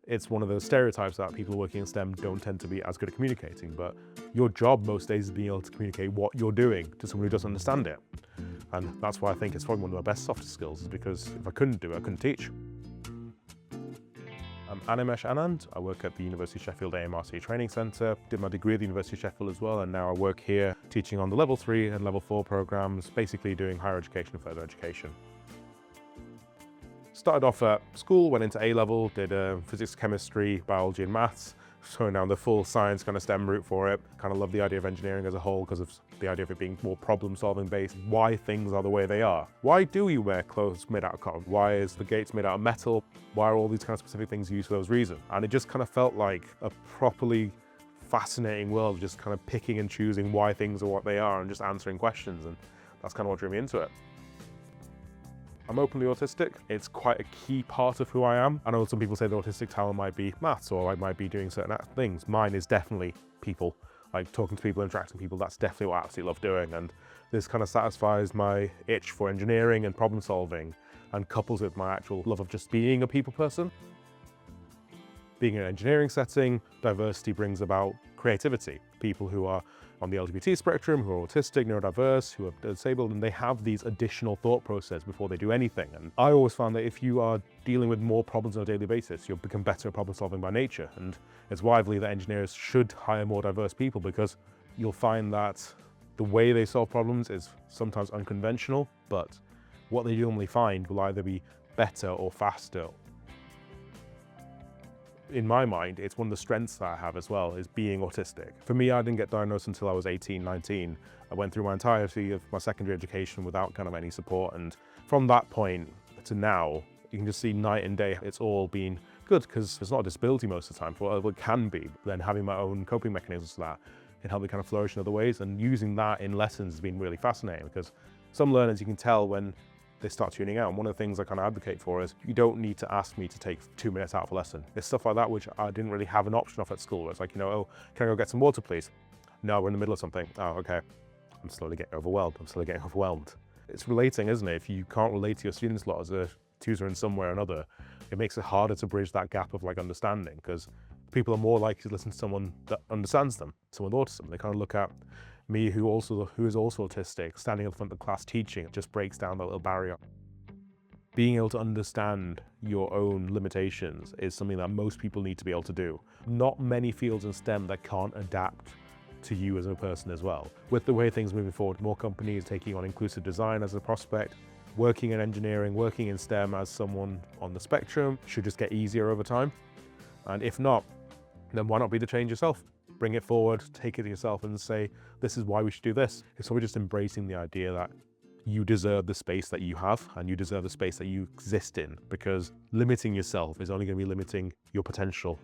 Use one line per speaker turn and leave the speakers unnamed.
It's one of those stereotypes that people working in STEM don't tend to be as good at communicating, but your job most days is being able to communicate what you're doing to someone who doesn't understand it. And that's why I think it's probably one of my best soft skills, is because if I couldn't do it, I couldn't teach. I'm Animesh Anand. I work at the University of Sheffield AMRC Training Centre, did my degree at the University of Sheffield as well, and now I work here teaching on the Level 3 and Level 4 programmes, basically doing higher education and further education. Started off at school, went into A-level, did physics, chemistry, biology and maths, so now the full science kind of STEM route for it. Kind of love the idea of engineering as a whole because of the idea of it being more problem-solving based, why things are the way they are. Why do we wear clothes made out of cotton? Why is the gates made out of metal? Why are all these kind of specific things used for those reasons? And it just kind of felt like a properly fascinating world, just kind of picking and choosing why things are what they are and just answering questions, and that's kind of what drew me into it. I'm openly autistic. It's quite a key part of who I am. I know some people say the autistic talent might be maths or I might be doing certain things. Mine is definitely people, like talking to people, interacting with people. That's definitely what I absolutely love doing. And this kind of satisfies my itch for engineering and problem solving, and couples with my actual love of just being a people person. Being in an engineering setting, diversity brings about creativity. People who are on the LGBT spectrum, who are autistic, neurodiverse, who are disabled, and they have these additional thought process before they do anything. And I always found that if you are dealing with more problems on a daily basis, you'll become better at problem solving by nature. And it's why I believe that engineers should hire more diverse people, because you'll find that the way they solve problems is sometimes unconventional, but what they normally find will either be better or faster. In my mind, it's one of the strengths that I have as well, is being autistic. For me, I didn't get diagnosed until I was 18, 19. I went through my entirety of my secondary education without kind of any support. And from that point to now, you can just see night and day, it's all been good, because it's not a disability most of the time, for it can be. Then having my own coping mechanisms for that can help me kind of flourish in other ways. And using that in lessons has been really fascinating, because some learners you can tell when they start tuning out. And one of the things I kind of advocate for is you don't need to ask me to take 2 minutes out of a lesson. It's stuff like that which I didn't really have an option of at school. It's like, you know, oh, can I go get some water, please? No, we're in the middle of something. Oh, okay. I'm slowly getting overwhelmed. It's relating, isn't it? If you can't relate to your students a lot as a tutor in some way or another, it makes it harder to bridge that gap of like understanding, because people are more likely to listen to someone that understands them, someone with autism. They kind of look at me, who is also autistic, standing in front of the class teaching. It just breaks down that little barrier. Being able to understand your own limitations is something that most people need to be able to do. Not many fields in STEM that can't adapt to you as a person as well. With the way things are moving forward, more companies taking on inclusive design as a prospect, working in engineering, working in STEM as someone on the spectrum should just get easier over time. And if not, then why not be the change yourself? Bring it forward, take it to yourself and say, this is why we should do this. It's always just embracing the idea that you deserve the space that you have and you deserve the space that you exist in, because limiting yourself is only going to be limiting your potential.